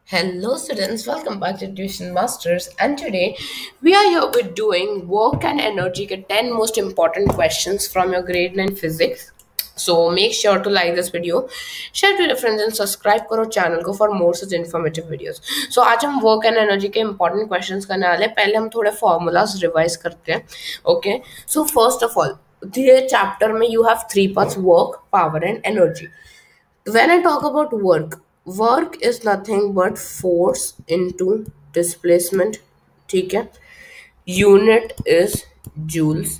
Hello students, welcome back to Tuition Masters, and today we are here with doing work and energy के 10 most important questions from your grade 9 physics. So make sure to like this video, share to your friends and subscribe करो channel को for more such informative videos. So आज हम work and energy के important questions करने वाले हैं. पहले हम थोड़े formulas revise करते हैं. Okay, so first of all, ये chapter में you have three parts: work, power and energy. When I talk about work is nothing but force into displacement. ठीक है, यूनिट इज जूल्स,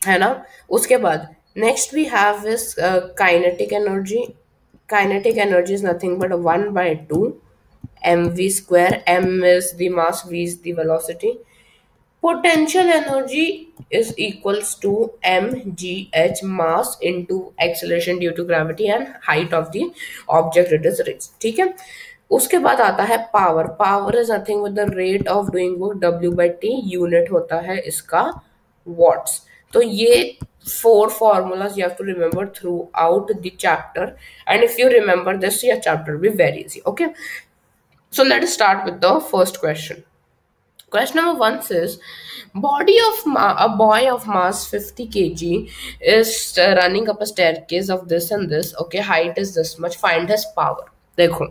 है ना. उसके बाद next we have is kinetic energy. Kinetic energy is nothing but 1/2 mv square. M is the mass, v is the velocity. Potential energy is equals to mgh, mass into acceleration due to gravity and height of the object it is reached. ठीक है. उसके बाद आता है power. Power is nothing with the rate of doing work, W/T. Unit होता है इसका watts. तो ये four formulas you have to remember throughout the chapter, and if you remember this, your chapter will be very easy. Okay, so let us start with the first question. Question number 1 says, body of a boy of mass 50 kg is running up a staircase of this and this. Okay, height is this much. Find his power. देखो,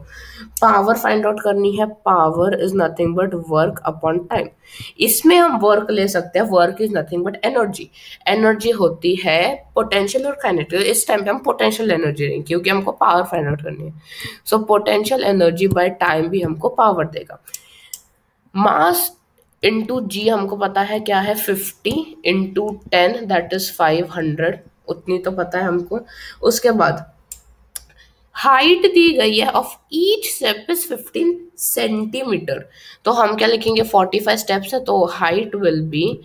power find out करनी है. Power is nothing but work upon time. इसमें हम work ले सकते हैं. Work is nothing but energy. Energy होती है पोटेंशियल और काइनेटिक. इस टाइम पे हम पोटेंशियल एनर्जी लेंगे क्योंकि हमको पावर फाइंड आउट करनी है. So potential energy by time भी हमको पावर देगा. मास इंटू जी हमको पता है क्या है, 50 इंटू 10 दैट इज 500. उतनी तो पता है हमको. उसके बाद हाइट दी गई है of each step is 15 centimetre. तो हम क्या लिखेंगे, 45 स्टेप्स है तो हाइट विल बी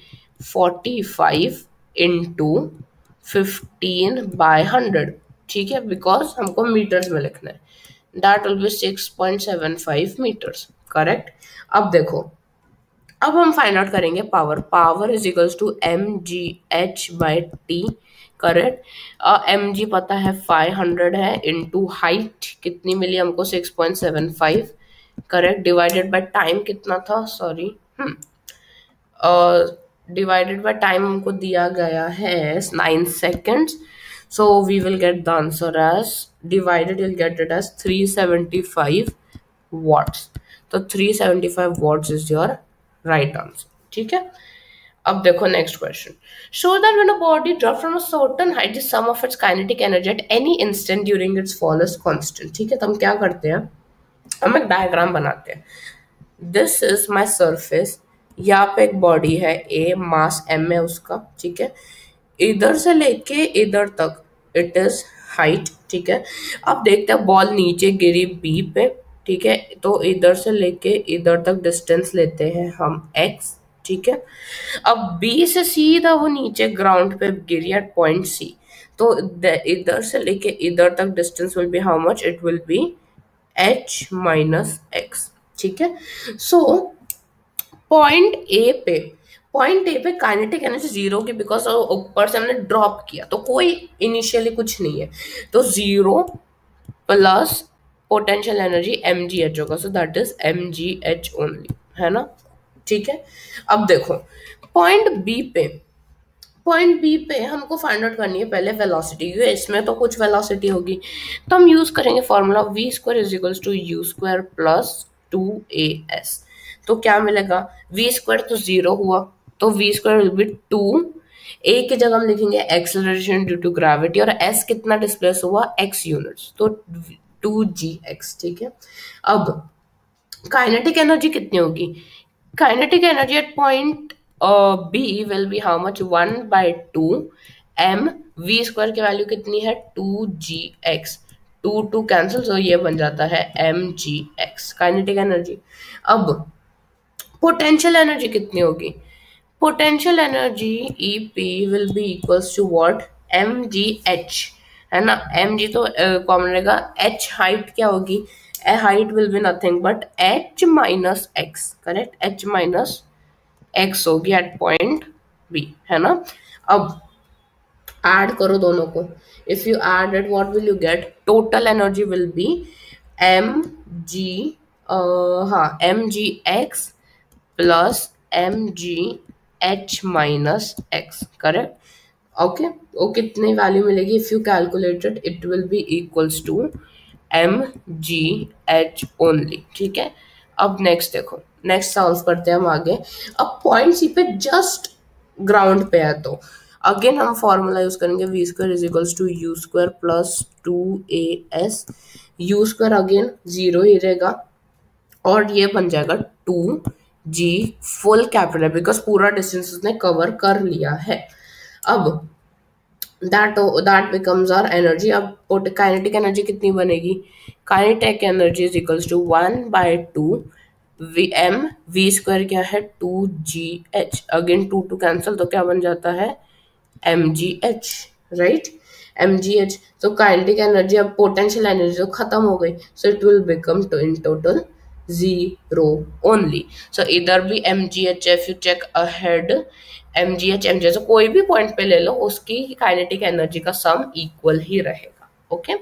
45 इंटू 15/100. ठीक है, बिकॉज हमको मीटर्स में लिखना है. That will be 6.75 metres. Correct. अब देखो, अब हम फाइंड आउट करेंगे power. Power is equals to mgh/t. Correct. mg पता है 500 है, इनटू हाइट कितनी मिली हमको 6.75. करेक्ट. डिवाइडेड बाय टाइम कितना था, सॉरी, डिवाइडेड बाय टाइम हमको दिया गया है 9 seconds. So we will get the answer as divided, you'll get it as 375 watts. तो 375 watts is your right answer. ठीक है. अब देखो next question. Show that when a body drop from a certain height the sum of its kinetic energy at any instant during its fall is constant. ठीक है, तो हम क्या करते हैं, हम एक डायग्राम बनाते हैं. This is my surface. यहाँ पे एक बॉडी है ए, मास m है उसका. ठीक है, इधर से लेके इधर तक इट इज हाइट. ठीक है. अब देखते हैं बॉल नीचे गिरी बी पे. ठीक है, तो इधर से लेके इधर तक डिस्टेंस लेते हैं हम x. ठीक है. अब बी से सीधा वो नीचे ग्राउंड पे गिरी एट पॉइंट सी. तो इधर से लेके इधर तक distance will be how much, it will B h minus x. ठीक है. सो पॉइंट ए पे काइनेटिक एनर्जी जीरो की, बिकॉज ऊपर से हमने ड्रॉप किया तो कोई इनिशियली कुछ नहीं है. तो 0 प्लस पोटेंशियल एनर्जी mgh होगा. So that is mgh only, है ना. ठीक है. अब देखो पॉइंट बी पे हमको फाइंड आउट करनी है पहले वेलोसिटी, क्योंकि इसमें तो कुछ वेलोसिटी होगी. तो हम यूज करेंगे formula v² is equals to u² plus 2as. तो क्या मिलेगा, v² तो 0 हुआ तो v² विल बी 2. a की जगह हम लिखेंगे एक्सेलरेशन ड्यू टू ग्रेविटी, और s कितना डिस्प्लेस हुआ, x यूनिट्स, तो 2gx. ठीक है. अब काइनेटिक एनर्जी कितनी होगी, kinetic energy at point B will be how much, 1/2 m. v² की वैल्यू कितनी है, 2gx. 2 कैंसिल, तो ये बन जाता है mgx काइनेटिक एनर्जी. अब पोटेंशियल एनर्जी कितनी होगी, potential energy EP will be equals to what, mgh, है ना. mg तो कॉमन रहेगा. h हाइट क्या होगी, height will be nothing but h minus x. Correct, h minus x होगी एट पॉइंट B, है ना. अब ऐड करो दोनों को. If you add it what will you get, total energy will be mg हाँ, M G X plus M जी H minus X, correct. Okay, वो कितनी वैल्यू मिलेगी? If you calculated it will be equals to M ji H only, ठीक है। अब next देखो, next solve करते हैं हम आगे। अब पॉइंट सी पे जस्ट ग्राउंड पे है, तो अगेन हम फॉर्मूला यूज करेंगे, v square is equals to you square plus two a s. U square again zero ही रहेगा और ये बन जाएगा two g full capital, because पूरा डिस्टेंस उसने कवर कर लिया है। अब दैट बिकम्स आवर एनर्जी। अब काइनेटिक एनर्जी कितनी बनेगी? Kinetic energy is equals to 1/2 v m, v square क्या है? 2 g h, again two two cancel, तो क्या बन जाता है? एम जी एच, राइट। एम जी एच, तो काइनेटिक एनर्जी, अब पोटेंशियल एनर्जी तो खत्म हो गई, so it will become to in total zero only. So इधर भी m ji h, if you check ahead, m ji h कोई भी पॉइंट पे ले लो, उसकी काइनेटिक एनर्जी का सम इक्वल ही रहेगा। Okay,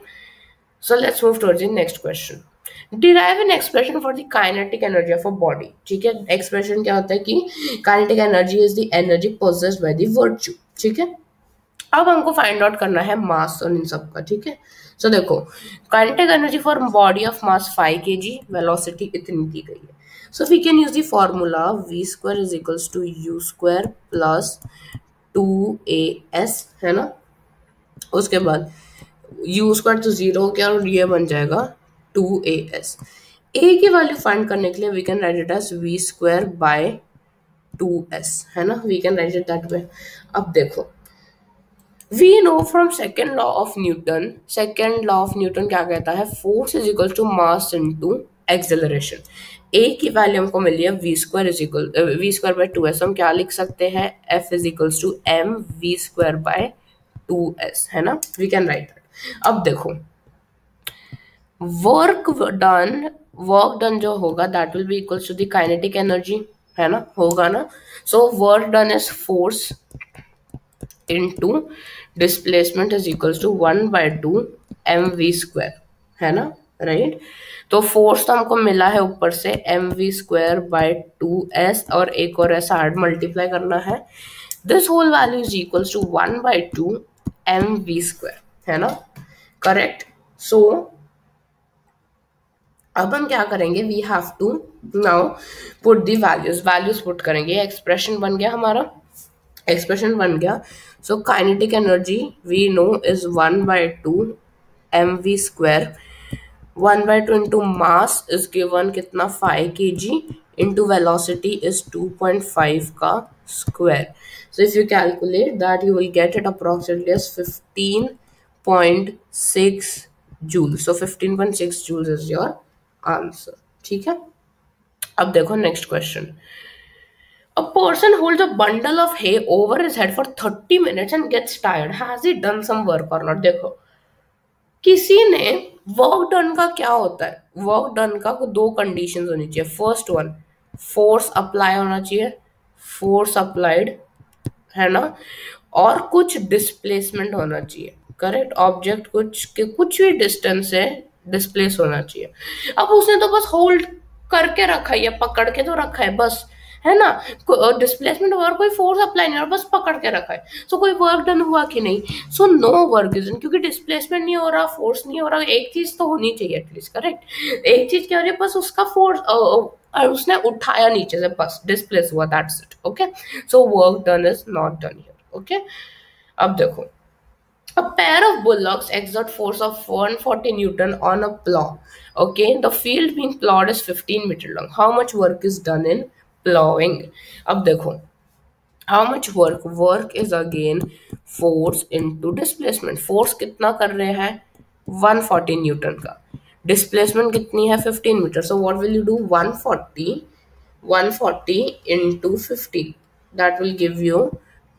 so let's move towards the next question. Derive an expression for the kinetic energy of a body, ठीक है। Expression क्या होता है कि kinetic energy is the energy possessed by the virtue, ठीक है। अब हमको फाइंड आउट करना है मास और इन सब का, ठीक है। सो देखो, kinetic energy for body of mass 5 kg, velocity इतनी दी गई है। So we can use the formula V square is equals to you square plus 2as, है ना। उसके बाद यू स्क्वायर तो जीरो हो गया और ये बन जाएगा 2as। ए की वैल्यू फाइंड करने के लिए we can write it as v square by 2s, है ना, we can write it that way. अब देखो, we know from second law of Newton क्या कहता है? Force is equal to mass into acceleration. A की वैल्यू हमको मिली है v square is equal v square by 2s, हम क्या लिख सकते हैं? F is equals to m v square by 2s, है ना, वी कैन राइट दैट। अब देखो, वर्क डन जो होगा that will be equals to the kinetic energy, है ना, होगा ना। So work done is force into displacement is equals to 1/2 mv square, है ना, राइट। तो फोर्स तो हमको मिला है ऊपर से mv स्क्वायर बाय 2s, और एक और ऐसा हार्ड मल्टीप्लाई करना है। This whole value is equals to 1/2 mv square, है ना, करेक्ट। सो अब हम क्या करेंगे? We have to now put the values put करेंगे। एक्सप्रेशन बन गया हमारा, एक्सप्रेशन बन गया। So kinetic energy we know is 1/2 mv square, 1/2 into mass is given कितना? 5 kg, इंटू वेलोसिटी इज 2.5 का square. So if you calculate that you will get it approximately as 15.6 joule. So 15.6 joule is your answer, ठीक है। अब देखो next question. A person holds a bundle of hay over his head for 30 minutes and gets tired. Has he done some work or not? देखो, किसी ने work done का क्या होता है? वर्क डन का दो कंडीशंस होनी चाहिए। फर्स्ट वन, फोर्स अप्लाई होना चाहिए, फोर्स अप्लाइड, है ना, और कुछ डिस्प्लेसमेंट होना चाहिए, करेक्ट। ऑब्जेक्ट कुछ भी डिस्टेंस से डिस्प्लेस होना चाहिए। अब उसने तो बस होल्ड करके रखा है, पकड़ के तो रखा है बस, है ना, डिस्प्लेसमेंट और कोई फोर्स अप्लाई नहीं, और बस पकड़ के रखा है। सो कोई वर्क डन हुआ कि नहीं? So no work is done, क्योंकि डिस्प्लेसमेंट नहीं हो रहा, फोर्स नहीं हो रहा। एक चीज तो होनी चाहिए एटलीस्ट, करेक्ट। एक चीज क्या हो रही है? बस उसका फोर्स उसने उठाया नीचे से, बस डिस्प्लेस हुआ, that's it. Okay, so work done is not done here. Okay, अब देखो, a pair of bullocks exert force of 140 Newton on a plow. Okay, the field being plowed is 15 meter long. How much work is done in plowing? अब देखो, how much work? Work is again force into displacement. Force कितना कर रहे हैं? 140 Newton का। Displacement कितनी है? 15 metre. So what will you do? 140 into 50, that will give you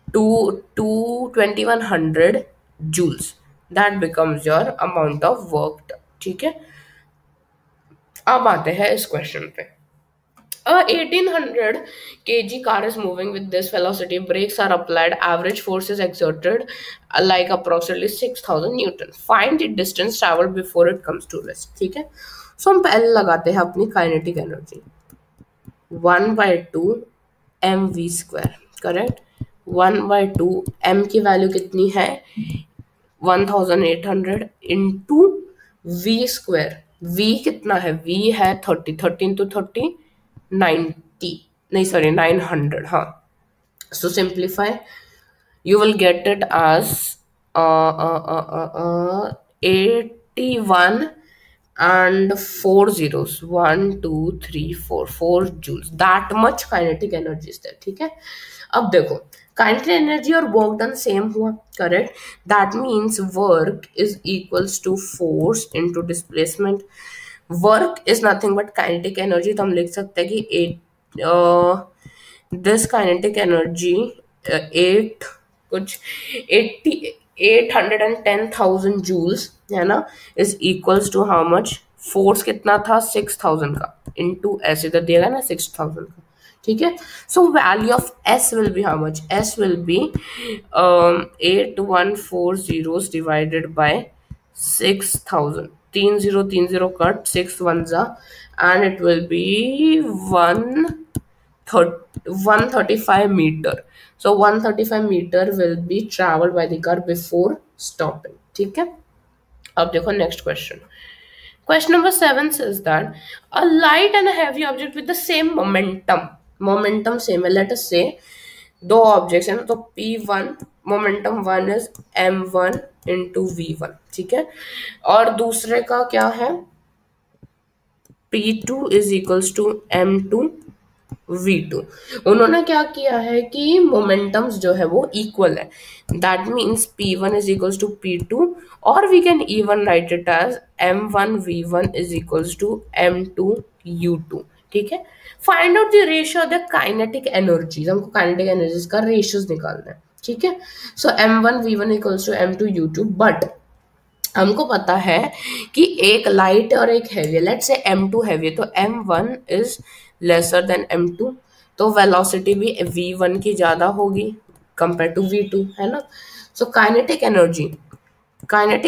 2100 joules. That becomes your amount of work done, ठीक है। अब आते हैं इस क्वेश्चन पे। A 1800 kg car is moving with this velocity. Brakes are applied. Average force is exerted like approximately 6000 Newton. Find the distance traveled before it comes to rest. ठीक है। सो हम पहले लगाते हैं अपनी kinetic energy 1/2 mv², correct. 1/2 m की value कितनी है 1800 इंटू v²। v कितना है, v है 30, 13 to 30 90, नहीं सॉरी 900, हाँ। सो simplify, you will get it as 81 and 4 zeros, 1 2 3 4 4 joules, that much kinetic energy is there, ठीक है। अब देखो kinetic energy और work done same हुआ, correct, that means work is equals to force into displacement। work is nothing but kinetic energy, तो हम लिख सकते हैं कि 8 this kinetic energy 8 कुछ 810,000 जूल्स है ना, is equals to how much, force कितना था 6,000 का, इनटू ऐसे इधर दिएगा ना 6,000 का, ठीक है। So value of S will be how much, S will be 8140 divided by 6,000, 3030 cut 6 1 जा, and it will B 135 meter. So 135 meter will be traveled by the car before stopping, ठीक है। अब देखो next question, question number 7 says that a light and a heavy object with the same momentum same है, let us say दो objects है ना, तो P1 momentum 1 is m1 into v1, ठीक है, और दूसरे का क्या है P2 is equals to m2 v2। उन्होंने क्या किया है कि मोमेंटम्स जो है वो इक्वल है, that means p1 is equals to p2, और we can even write it as m1 v1 is equals to m2 u2, ठीक है। Find out the ratio of the kinetic energies, हमको काइनेटिक एनर्जीज का ratios निकालना है, ठीक है। सो m1 v1 equals to m2 u2, but हमको पता है कि एक लाइट और एक heavy, let's say m2 heavy है, तो m1 is lesser than m2, तो वेलोसिटी भी v1 की ज्यादा होगी कंपेयर टू v2, है ना। सो kinetic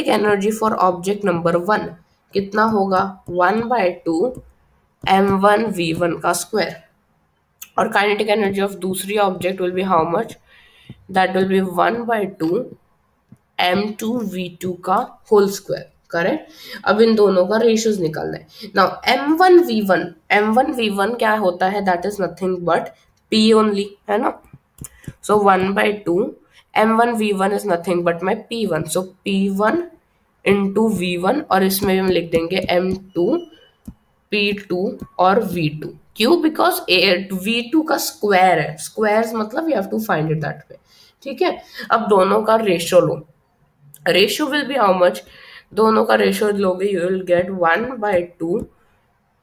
energy for object number 1 कितना होगा 1/2 m1 v1 का स्क्वायर, और काइनेटिक एनर्जी ऑफ दूसरी object will be how much, that will be 1/2 m2 v2 का होल स्क्वायर, करेक्ट। अब इन दोनों का रेशियोज निकालना है। नाउ m1 v1 क्या होता है, that is nothing but p only, है ना। सो 1/2 m1 v1 is nothing but my p1, so p1 into v1, और इसमें भी हम लिख देंगे m2 p2 और v2, क्यों, बिकॉज v2 का स्क्वायर है, स्क्वायर मतलब you have to find it that way, ठीक है। अब दोनों का रेशियो लो, ratio will be how much, दोनों का रेशियो लोगे you will gate 1/2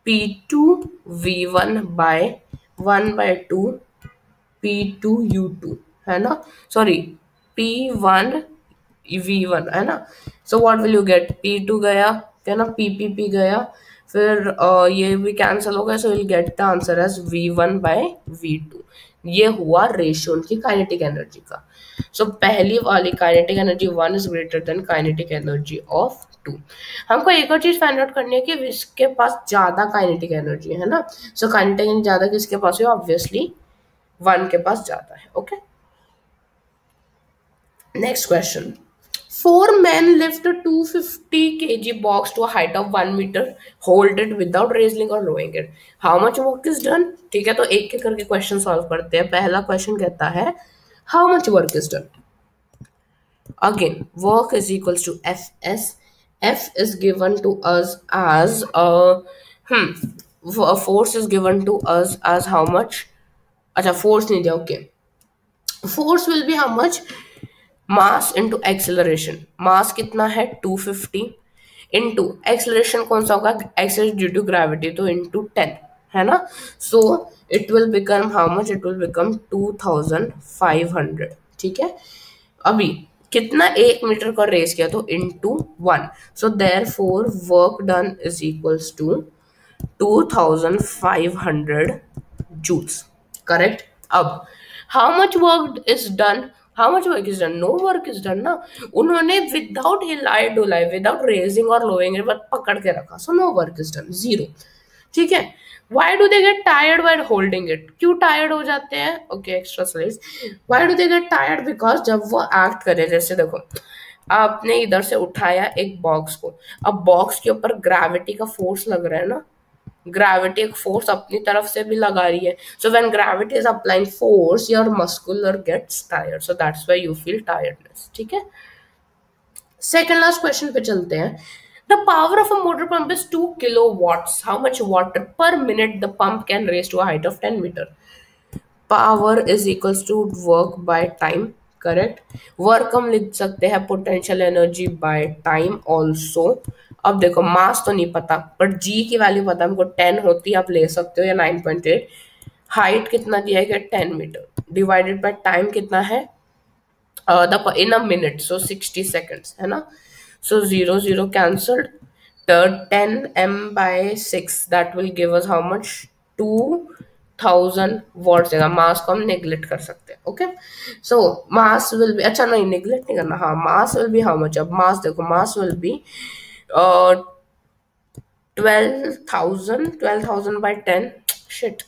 p2 v1 bye 1/2 p2 u2, है ना, सॉरी p1 v1, है ना। सो what will you gate, p2 गया, है ना, p गया, फिर ये भी कैंसिल हो गया, so will get the answer as v1 by v2। ये हुआ रेशियो उनकी काइनेटिक एनर्जी का। सो पहली वाली kinetic energy 1 is greater than kinetic energy of 2। हमको एक और चीज फाइंड आउट करनी है कि इसके पास ज्यादा काइनेटिक एनर्जी है ना, सो काइनेटिक एनर्जी ज्यादा किसके पास है, ऑब्वियसली 1 के पास ज्यादा है, okay. Next question, 4 men lift a 250 kg box to a height of 1 meter, hold it without raising or lowering it. How much work is done? ठीक है, तो एक एक करके क्वेश्चन सॉल्व करते हैं। पहला क्वेश्चन कहता है how much work is done? Again, work is equals to Fs. F is given to us as force is given to us as how much? अच्छा, force नहीं दिया, okay. Force will be how much? Mass into acceleration, mass कितना है 250, into acceleration कौन सा होगा, acceleration due to gravity, तो into 10, है ना। So it will become how much, it will become 2500, ठीक है। अभी कितना 1 मीटर का रेस किया, तो into 1, so therefore work done is equals to 2500 joules, correct. अब how much work is done how much work is done, no work is done ना. उन्होंने विदाउट हिलाई डुलाई, विदाउट रेजिंग और लोइंग इट, बस पकड़ के रखा, so no work is done, zero. ठीक है. Why do they get tired while holding it, क्यों टायर्ड हो जाते हैं? Okay, extra slides. Why do they get tired? Because जब वो एक्ट करे, जैसे देखो आपने इधर से उठाया एक बॉक्स को, अब बॉक्स के ऊपर ग्रेविटी का फोर्स लग रहा है ना, ग्रेविटी एक फोर्स अपनी तरफ से भी लगा रही है. So when gravity is applying force, your muscular gets tired, so that's why you feel tiredness. ठीक है. सेकंड लास्ट क्वेश्चन पे चलते हैं. The power of a motor pump is 2 kilowatts. How much water per minute the pump can raise to a height of 10 metre? Power is equals to work by time. Correct. Work हम लिख सकते हैं potential energy by time also. अब देखो मास तो नहीं पता, but जी की वैल्यू पता हमको 10 होती है, आप ले सकते हो, या 9.8. हाइट कितना दिया है? 10 मीटर डिवाइडेड बाय टाइम कितना है? The in a minute, so 60 seconds है ना. So 0 0 cancelled. The 10 m by 6 that will give us how much? 2000 watts देगा. मास को हम नेग्लेक्ट कर सकते हैं. Okay. So mass will be, अच्छा नहीं नेग्लेक्ट नहीं करना, हाँ mass will be how much? अब मास देखो, mass will be 12,000 by 10. Shit,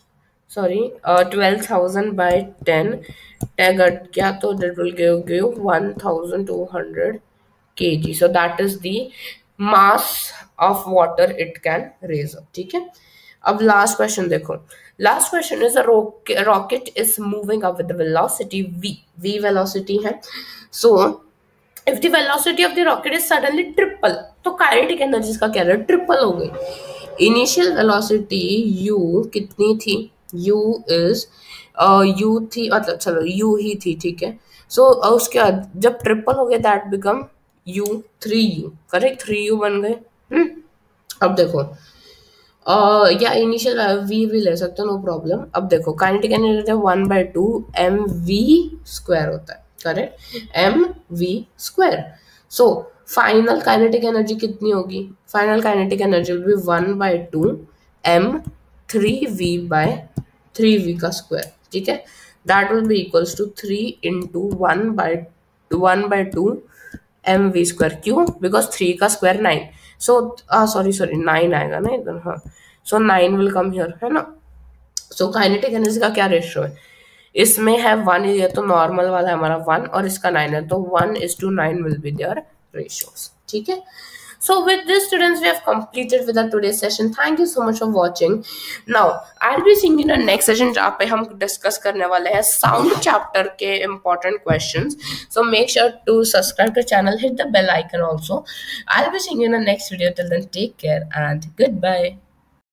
sorry, 12,000 by 10 tag गया तो that will give 1,200 kg. So that is the mass of water it can raise up. ठीक है. अब लास्ट क्वेश्चन देखो. Last question is a rocket is moving up with velocity v velocity है. सो if the velocity of the rocket is suddenly triple, तो kinetic energy का क्या है? Triple हो गई. इनिशियल वेलोसिटी u कितनी थी? u इज u थी, मतलब चलो u ही थी. ठीक है. सो उसके बाद जब ट्रिपल हो गए that become u 3u. Correct, 3u बन गए. अब देखो या इनिशियल v भी ले सकते हो, नो प्रॉब्लम. अब देखो काइनेटिक एनर्जी 1/2 mv स्क्वायर होता है. Correct, mv square. So final kinetic energy कितनी होगी? Final kinetic energy will be 1/2 m3v by 3v का स्क्वायर. ठीक है. That will be equals to 3 into 1/2 mv square. क्यों? बिकॉज 3 का स्क्वायर 9. सो सॉरी 9 आएगा ना इधर. हाँ, सो 9 विल कम हियर, है ना. सो काइनेटिक एनर्जी का क्या रेशियो है? इसमें है 1, ये तो नॉर्मल वाला है हमारा 1, और इसका 9 है, तो 1:9 विल बी देयर ratios. ठीक है. So with this students we have completed with our today's session. Thank you so much for watching. Now I'll be seeing you in the next session जहाँ पे हम discuss करने वाले हैं sound chapter के important questions. So make sure to subscribe to the channel, hit the bell icon also. I'll be seeing you in the next video. Till then, take care and goodbye.